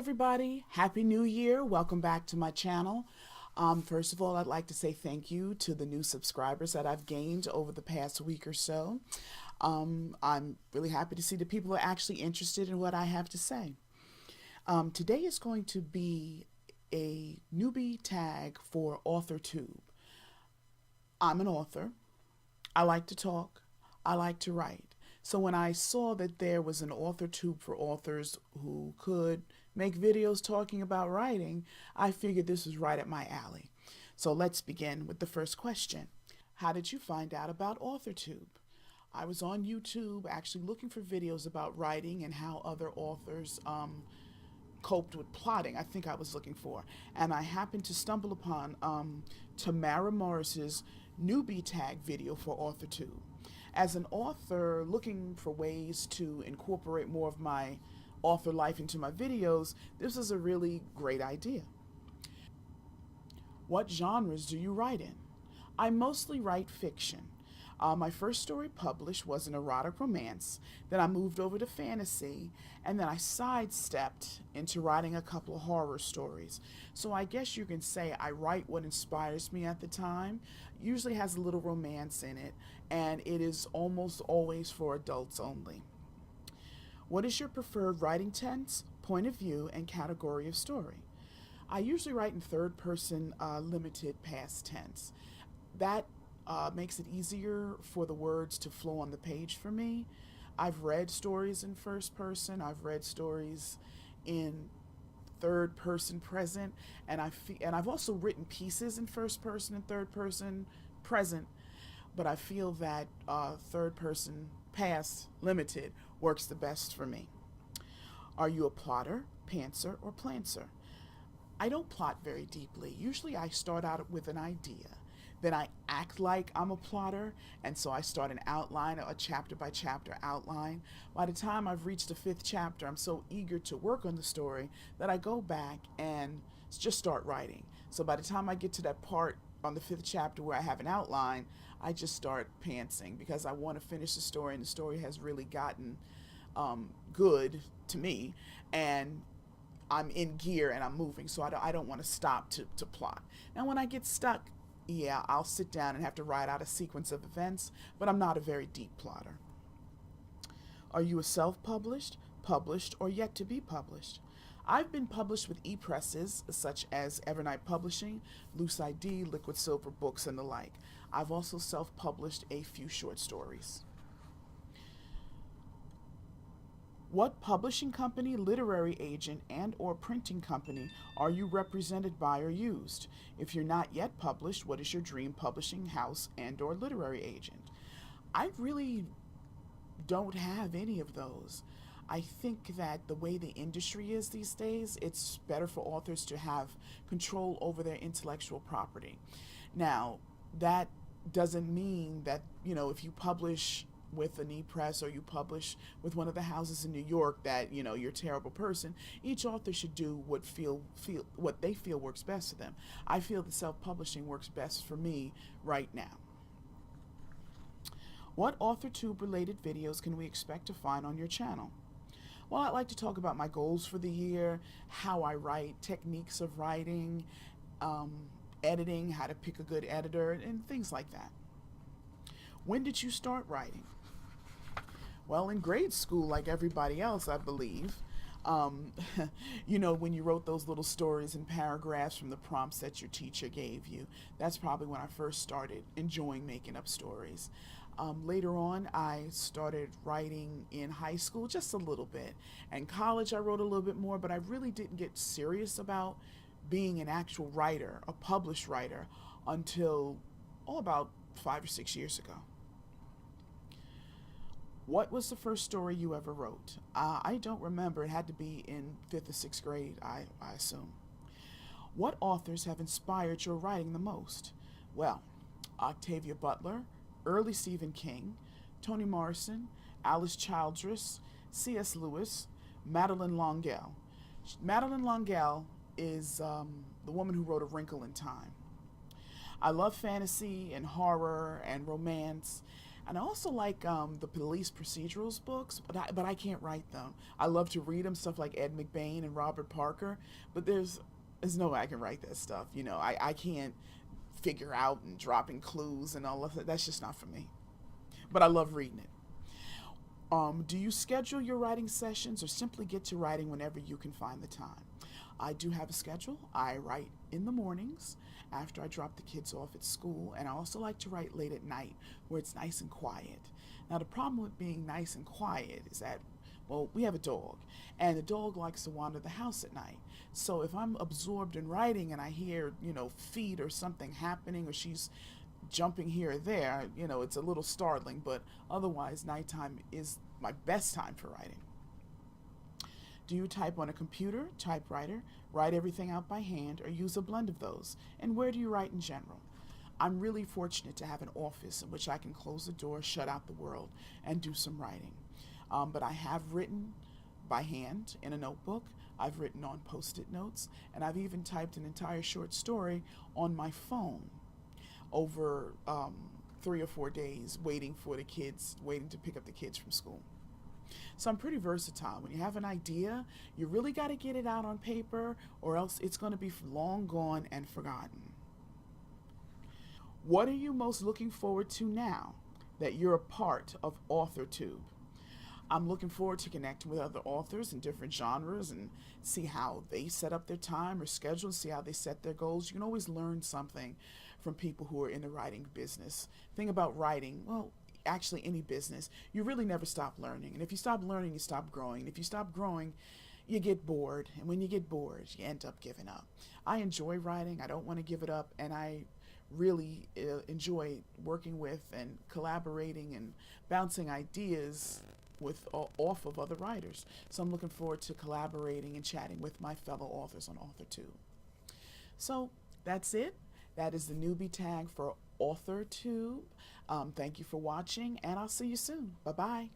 everybody. Happy New Year. Welcome back to my channel. First of all, I'd like to say thank you to the new subscribers that I've gained over the past week or so. I'm really happy to see that people are actually interested in what I have to say. Today is going to be a newbie tag for AuthorTube. I'm an author. I like to talk. I like to write. So when I saw that there was an AuthorTube for authors who could make videos talking about writing, I figured this was right at my alley. So let's begin with the first question. How did you find out about AuthorTube? I was on YouTube actually looking for videos about writing and how other authors coped with plotting, I think I was looking for. And I happened to stumble upon Tamara Morris's newbie tag video for AuthorTube. As an author looking for ways to incorporate more of my author life into my videos, this is a really great idea. What genres do you write in? I mostly write fiction. My first story published was an erotic romance, then I moved over to fantasy, and then I sidestepped into writing a couple of horror stories. So I guess you can say I write what inspires me at the time. Usually has a little romance in it, and it is almost always for adults only. What is your preferred writing tense, point of view, and category of story? I usually write in third person limited past tense. That makes it easier for the words to flow on the page for me. I've read stories in first person. I've read stories in third person present, and I've also written pieces in first person and third person present, but I feel that third person past limited works the best for me. Are you a plotter, pantser, or planter? I don't plot very deeply. Usually I start out with an idea. Then I act like I'm a plotter, and so I start an outline, a chapter by chapter outline. By the time I've reached the 5th chapter, I'm so eager to work on the story that I go back and just start writing. So by the time I get to that part on the 5th chapter where I have an outline, I just start pantsing because I want to finish the story, and the story has really gotten good to me, and I'm in gear and I'm moving, so I don't want to stop to plot. Now when I get stuck, yeah, I'll sit down and have to write out a sequence of events, but I'm not a very deep plotter. Are you a self-published, published, or yet to be published? I've been published with e-presses such as Evernight Publishing, Loose ID, Liquid Silver Books, and the like. I've also self-published a few short stories. What publishing company, literary agent, and or printing company are you represented by or used? If you're not yet published, what is your dream publishing house and or literary agent? I really don't have any of those. I think that the way the industry is these days, it's better for authors to have control over their intellectual property. Now, that doesn't mean that, if you publish with an e-press or you publish with one of the houses in New York that you're a terrible person. Each author should do what they feel works best for them. I feel that self-publishing works best for me right now. What AuthorTube related videos can we expect to find on your channel? Well, I'd like to talk about my goals for the year, how I write, techniques of writing, editing, how to pick a good editor, and things like that. When did you start writing? Well, in grade school, like everybody else, I believe. When you wrote those little stories and paragraphs from the prompts that your teacher gave you, that's probably when I first started enjoying making up stories. Later on, I started writing in high school just a little bit. And college, I wrote a little bit more, but I really didn't get serious about being an actual writer, a published writer, until about 5 or 6 years ago. What was the first story you ever wrote? I don't remember. It had to be in 5th or 6th grade, I assume. What authors have inspired your writing the most? Well, Octavia Butler, early Stephen King, Toni Morrison, Alice Childress, C.S. Lewis, Madeline L'Engle. Madeline L'Engle is the woman who wrote A Wrinkle in Time. I love fantasy and horror and romance. And I also like the police procedurals books, but I can't write them. I love to read them, stuff like Ed McBain and Robert Parker, but there's no way I can write that stuff. I can't figure out and dropping clues and all of that. That's just not for me. But I love reading it. Do you schedule your writing sessions or simply get to writing whenever you can find the time? I do have a schedule. I write in the mornings after I drop the kids off at school, and I also like to write late at night where it's nice and quiet. Now, the problem with being nice and quiet is that, well, we have a dog, and the dog likes to wander the house at night. So if I'm absorbed in writing and I hear, feet or something happening, or she's jumping here or there, it's a little startling, but otherwise, nighttime is my best time for writing. Do you type on a computer, typewriter, write everything out by hand, or use a blend of those? And where do you write in general? I'm really fortunate to have an office in which I can close the door, shut out the world, and do some writing. But I have written by hand in a notebook. I've written on Post-it notes, and I've even typed an entire short story on my phone over 3 or 4 days waiting to pick up the kids from school. So I'm pretty versatile. When you have an idea, you really got to get it out on paper, or else it's going to be long gone and forgotten. What are you most looking forward to now that you're a part of AuthorTube? I'm looking forward to connecting with other authors in different genres and see how they set up their time or schedule, see how they set their goals. You can always learn something from people who are in the writing business. Thing about writing, well, actually any business, you really never stop learning. And if you stop learning, you stop growing. And if you stop growing, you get bored. And when you get bored, you end up giving up. I enjoy writing. I don't want to give it up. And I really enjoy working with and collaborating and bouncing ideas off of other writers. So I'm looking forward to collaborating and chatting with my fellow authors on AuthorTube. So that's it. That is the newbie tag for AuthorTube. Thank you for watching, and I'll see you soon. Bye-bye.